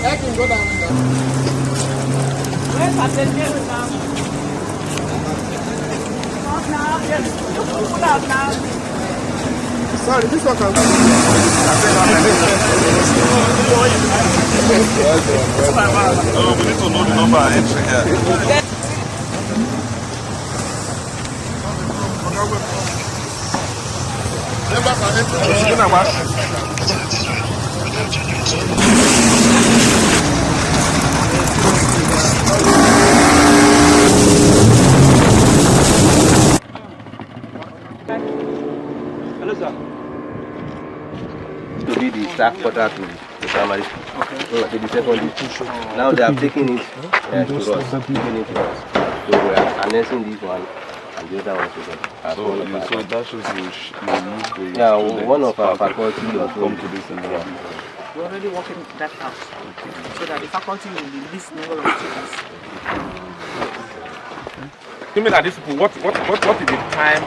I can go down now. Where's attention now? Not now, yes. You pull out now. Sorry, this one can go. Oh, we need to know the number and entry here. Hello, sir. To be the staff quarter to the primary school. Okay. So to the secondary school. Now they are taking it to us. Taking it to us. So we are announcing this one and the other one together. So that shows you use the... Yeah, one of our faculty will come to this and that. We're already working that out. So that the faculty will be this number of students. You mean that these people, what is the time,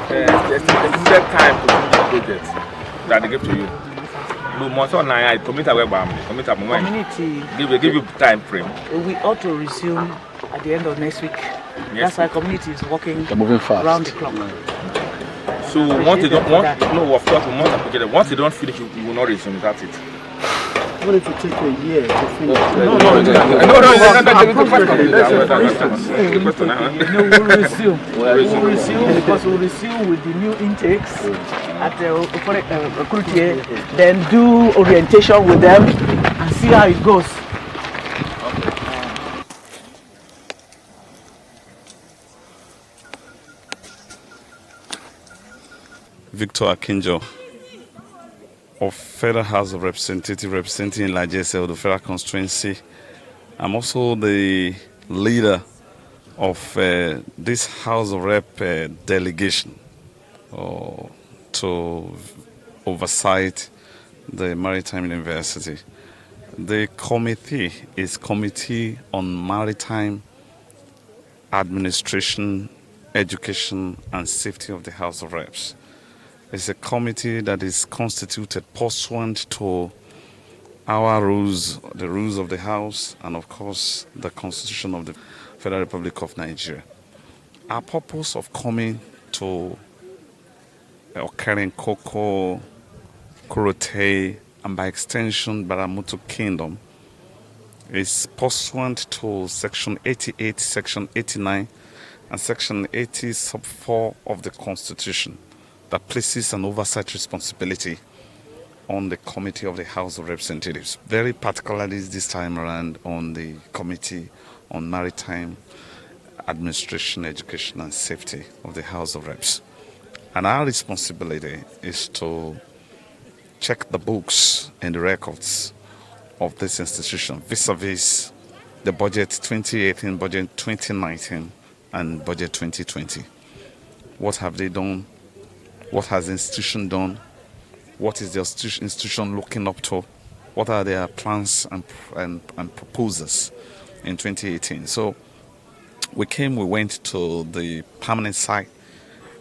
the estimated time to finish the project that they give to you? Community. Give you time frame. We ought to resume at the end of next week. Yes. That's why community is working moving fast. around the clock. So once you don't once you don't finish, you will not resume. That's it. What if it take a year to finish? No, we'll resume. We'll resume because we'll resume with the new intakes at Kurutie, then do orientation with them and see how it goes. Victor Akinjo of Federal House of Representatives representing Lajese of the Federal Constituency. I'm also the leader of this House of Rep delegation to oversight the Maritime University. The committee is Committee on Maritime Administration, Education and Safety of the House of Reps. It's a committee that is constituted pursuant to our rules, the rules of the House, and of course the Constitution of the Federal Republic of Nigeria. Our purpose of coming to Okerenkoko, Kurutie, and by extension Gbaramatu Kingdom is pursuant to Section 88, Section 89, and Section 80 sub 4 of the Constitution that places an oversight responsibility on the Committee of the House of Representatives, very particularly this time around on the Committee on Maritime Administration, Education and Safety of the House of Reps. And our responsibility is to check the books and the records of this institution vis-a-vis the budget 2018, budget 2019 and budget 2020. What have they done? What has the institution done? What is the institution looking up to? What are their plans and proposals in 2018? So we went to the permanent site,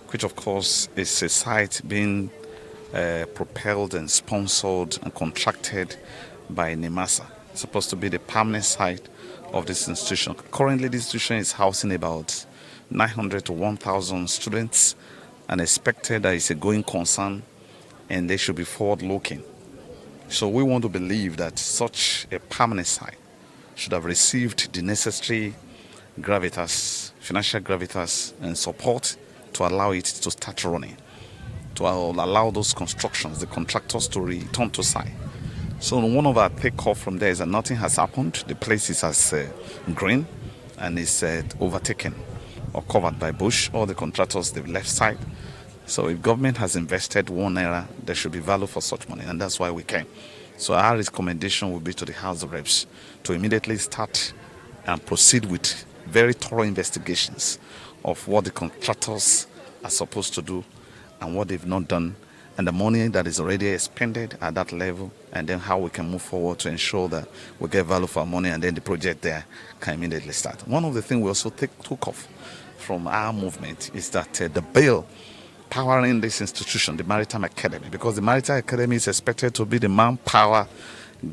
which of course is a site being propelled and sponsored and contracted by NIMASA. It's supposed to be the permanent site of this institution. Currently, this institution is housing about 900 to 1,000 students, and expected that it's a going concern and they should be forward-looking. So we want to believe that such a permanent site should have received the necessary gravitas, financial gravitas and support to allow it to start running, to allow those constructions, the contractors to return to site. So one of our takeoff from there is that nothing has happened. The place is as green and is overtaken or covered by bush. All the contractors, they've left site. So if government has invested ₦1, there should be value for such money, and that's why we came. So our recommendation would be to the House of Reps to immediately start and proceed with very thorough investigations of what the contractors are supposed to do and what they've not done, and the money that is already expended at that level, and then how we can move forward to ensure that we get value for our money and then the project there can immediately start. One of the things we also took off from our movement is that the bill powering this institution, the Maritime Academy, because the Maritime Academy is expected to be the manpower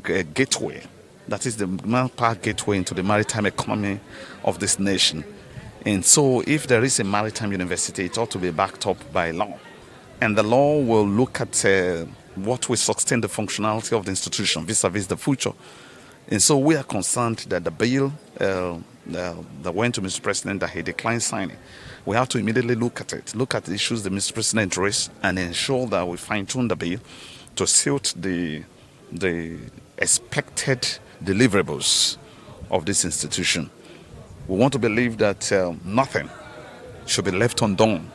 gateway that is the manpower gateway into the maritime economy of this nation. And so if there is a maritime university, it ought to be backed up by law. And the law will look at what will sustain the functionality of the institution vis-a-vis the future. And so we are concerned that the bill that went to Mr. President that he declined signing, we have to immediately look at it, look at the issues that Mr. President raised, and ensure that we fine-tune the bill to suit the expected deliverables of this institution. We want to believe that nothing should be left undone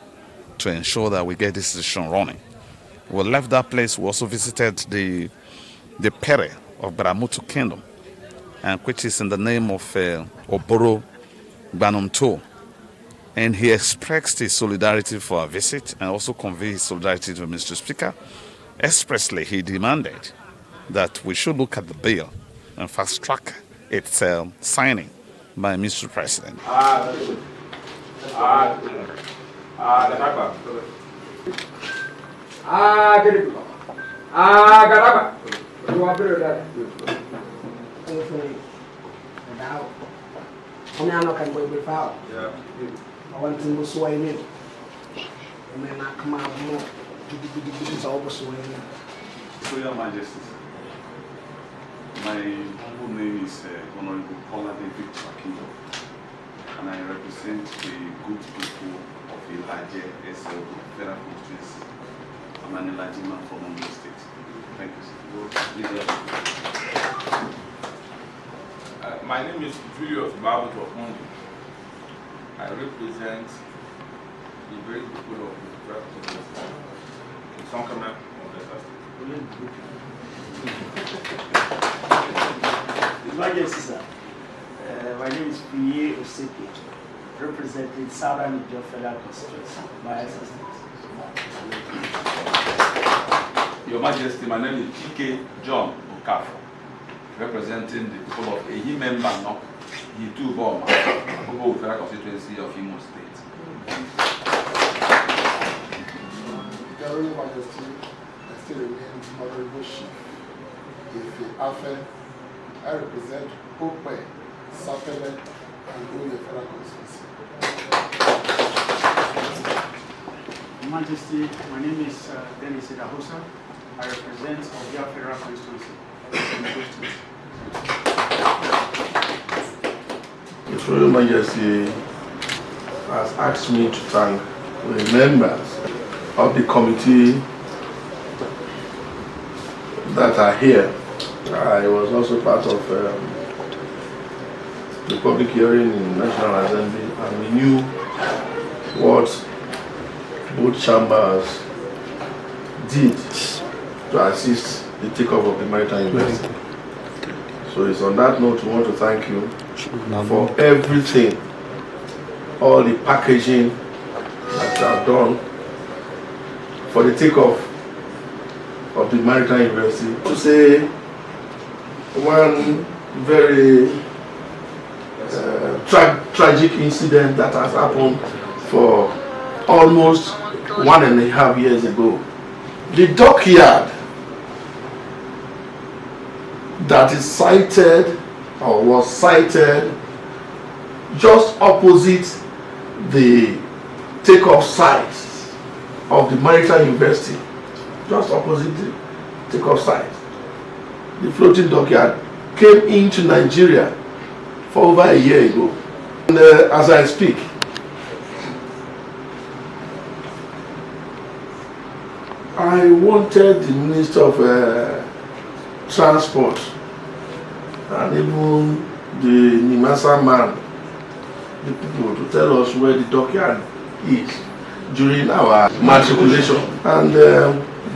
to ensure that we get this institution running. We left that place. We also visited the Pere of Gbaramatu Kingdom, and which is in the name of Gbaramatu. And he expressed his solidarity for our visit and also conveyed his solidarity to Mr. Speaker. Expressly, he demanded that we should look at the bill and fast track its signing by Mr. President. I want to move sway in. And then I come out more. It's over sway in. So, Your Majesty, my humble name is Honorable Paula David Chakindo, and I represent the good people of Ilaje SL Federal Constituency. I'm an Ilaje man from Ondo State. Thank you, sir. My name is Julius Gbaramatu of Mondo. I represent the very people of the Federal Constituency. Some comment on His Majesty, sir. My name is P.A. Osepe, representing Southern Niger Federal Constituency. My assistant. Your Majesty, my name is P.K. John Okafo, representing the people of Ehimemba, Yitu Boma, Obo Federal Constituency of Imo State. Your Majesty, I still remain Honorable Chief Ife Afe. I represent Pope, Sapele, and Oye Federal Constituency. Your Majesty, my name is Dennis Edahosa. I represent Obia Federal Constituency. His Royal Majesty has asked me to thank the members of the committee that are here. I was also part of the public hearing in National Assembly, and we knew what both chambers did to assist the takeoff of the Maritime University. So it's on that note we want to thank you for everything, all the packaging that you have done for the takeoff of the Maritime University. To say one very tragic incident that has happened for almost 1.5 years ago. The dockyard that is sited or was sited just opposite the takeoff site of the Maritime University, just opposite the takeoff site. The floating dockyard came into Nigeria for over a year ago. And as I speak, I wanted the Minister of Transport and even the Nimasa man, the people, to tell us where the dockyard is during our matriculation. And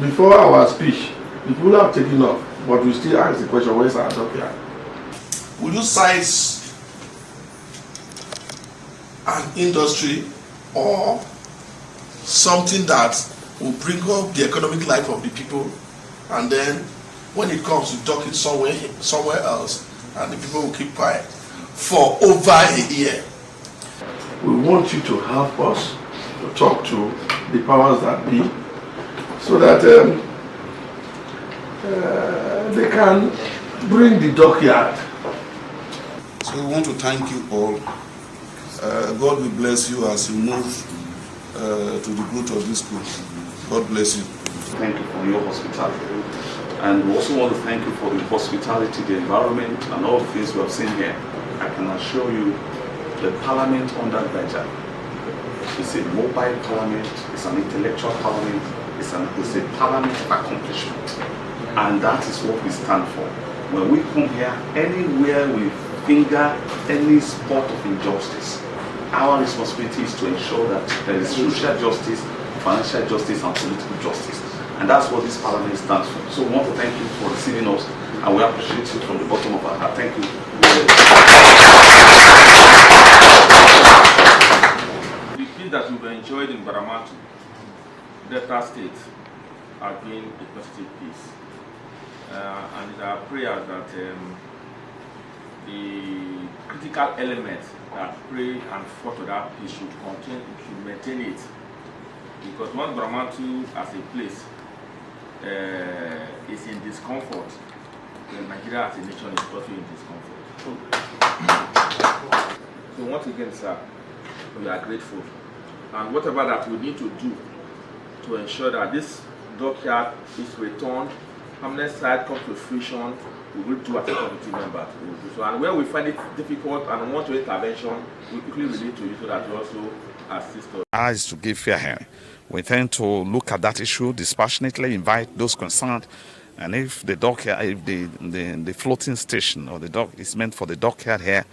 before our speech, the people have taken off, but we still ask the question, where's our dockyard? Will you size an industry or something that will bring up the economic life of the people, and then when it comes to dock it somewhere else, and the people will keep quiet for over a year? We want you to help us to talk to the powers that be, so that they can bring the dockyard So we want to thank you all. God will bless you as you move to the growth of this school. God bless you. Thank you for your hospitality. And we also want to thank you for the hospitality, the environment, and all the things we have seen here. I can assure you the parliament under Budgetary is a mobile parliament, it's an intellectual parliament, it's a parliament of accomplishment. And that is what we stand for. When we come here, anywhere we finger any spot of injustice, our responsibility is to ensure that there is social justice, financial justice, and political justice. And that's what this parliament stands for. So we want to thank you for receiving us, and we appreciate you from the bottom of our heart. Thank you. The peace that we've enjoyed in Gbaramatu, Delta State, has been a positive peace. And it's our prayer that the critical elements that pray and fought for that peace should maintain it. Because once Gbaramatu as a place is in discomfort, then Nigeria as a nation is also in discomfort. So once again, sir, we are grateful. And whatever that we need to do to ensure that this dockyard is returned, permanent site comes to fruition, we will do as a committee member. So, and where we find it difficult and want to intervention, we quickly relate to you so that you also assist us. As to give fair hearing. We intend to look at that issue dispassionately, invite those concerned, and if the dockyard, if the floating station or the dock is meant for the dockyard here,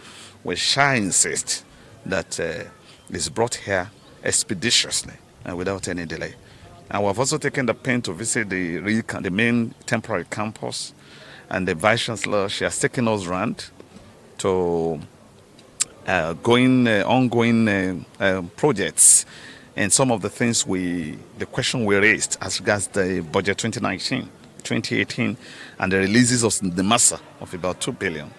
we shall insist that it's brought here expeditiously and without any delay. And we have also taken the pain to visit the main temporary campus, and the Vice Chancellor, she has taken us around to ongoing projects, and some of the things the question we raised as regards the budget 2019-2018 and the releases of the massa of about 2 billion.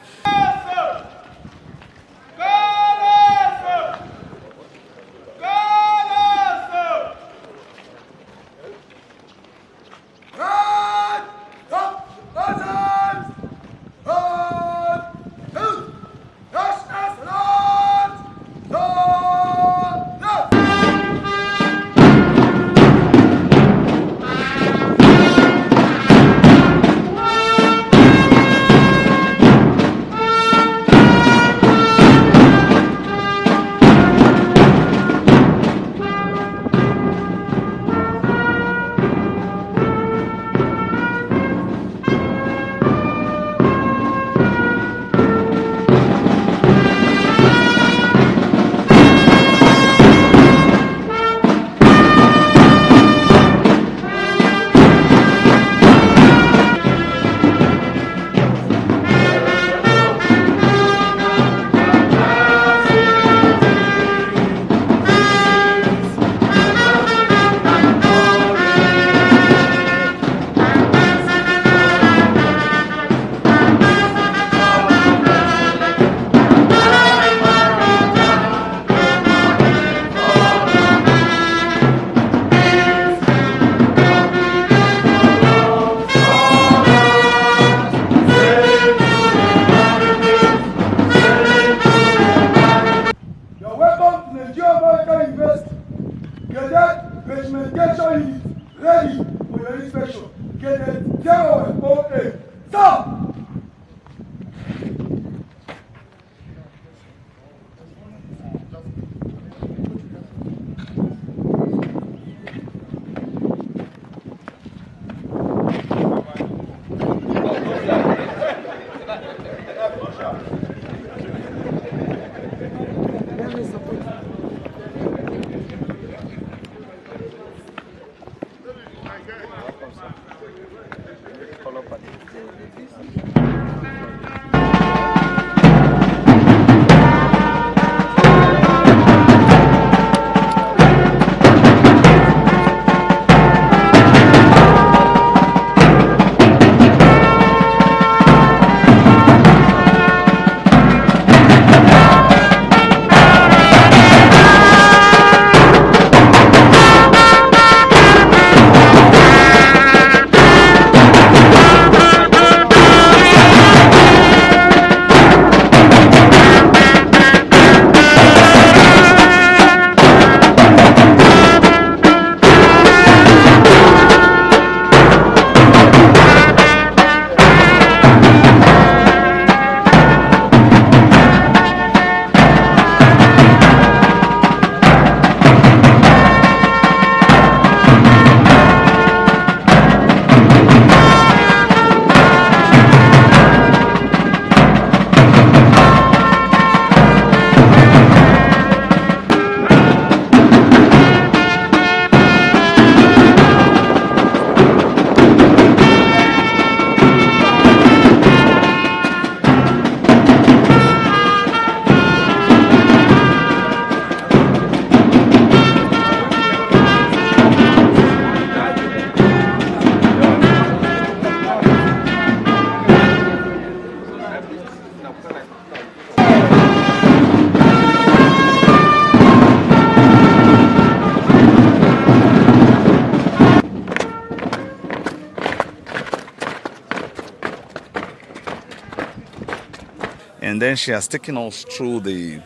And then she has taken us through the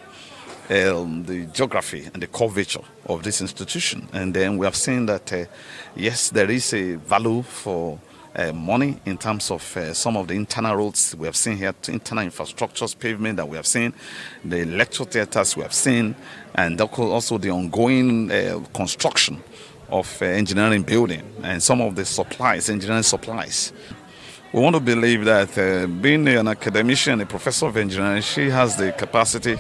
geography and the curvature of this institution. And then we have seen that, yes, there is a value for money in terms of some of the internal roads we have seen here, internal infrastructures, pavement that we have seen, the lecture theaters we have seen, and also the ongoing construction of engineering building and some of the supplies, engineering supplies. We want to believe that being an academician, a professor of engineering, she has the capacity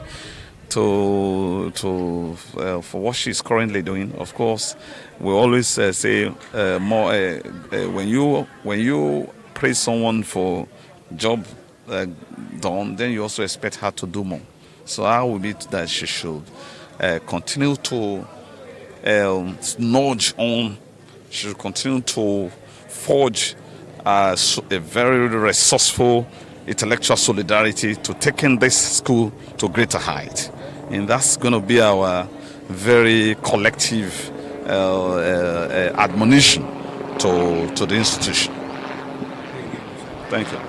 for what she's currently doing. Of course, we always say more when you praise someone for job done, then you also expect her to do more. So I would be that she should continue to nudge on. She should continue to forge a very resourceful intellectual solidarity to taking this school to greater height. And that's going to be our very collective admonition to the institution. Thank you.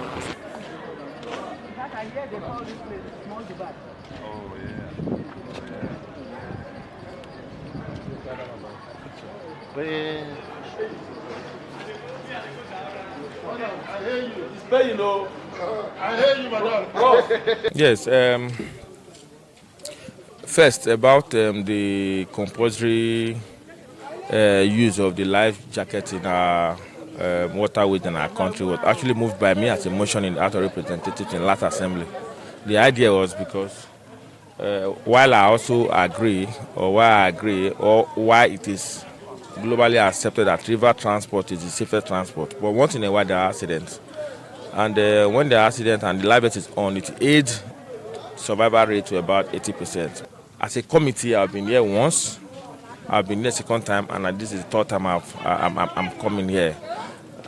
Yes. First, about the compulsory use of the life jacket in our waterways in our country was actually moved by me as a motion in the House of Representatives in last assembly. The idea was because while I also agree, or why it is globally accepted that river transport is the safest transport, but once in a while there are accidents. And when there are accidents and the life vest is on, it aids survival rate to about 80%. As a committee, I've been here once, I've been here second time, and this is the third time I'm coming here.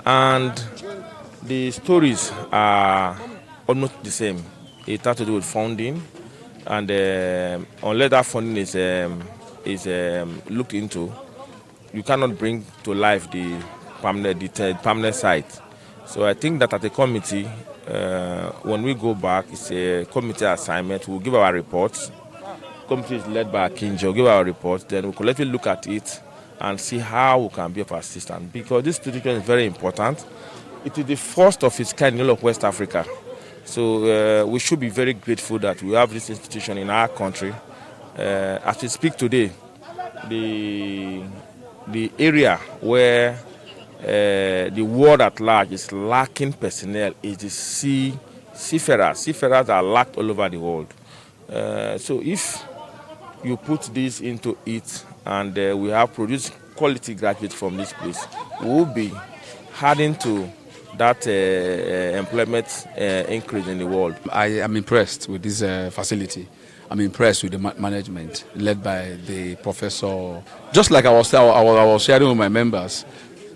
And the stories are almost the same. It has to do with funding, and unless that funding is looked into, you cannot bring to life the permanent site. So I think that at the committee, when we go back, it's a committee assignment. We'll give our reports. Committee is led by Kinjo. We'll give our reports. Then we'll collectively look at it and see how we can be of assistance. Because this institution is very important. It is the first of its kind in all of West Africa. So we should be very grateful that we have this institution in our country. As we speak today, the area where the world at large is lacking personnel is the seafarers. Seafarers are lacked all over the world. So if you put this into it and we have produced quality graduates from this place, we will be adding to that employment increase in the world. I am impressed with this facility. I'm impressed with the management led by the professor. Just like I was sharing with my members,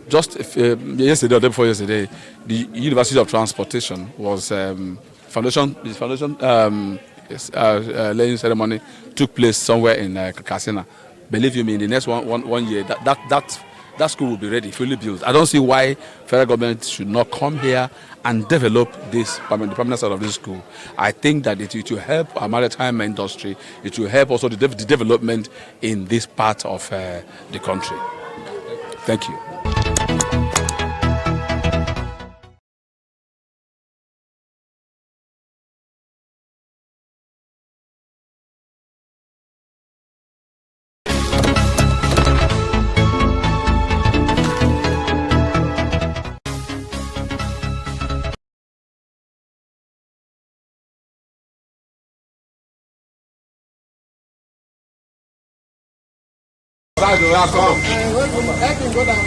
just yesterday or day before yesterday, the University of Transportation was foundation laying ceremony took place somewhere in Kasina. Believe you me, in the next one year, that school will be ready, fully built. I don't see why federal government should not come here and develop this, the permanent side of this school. I think that it will help our maritime industry. It will help also the development in this part of the country. Thank you. I can go down.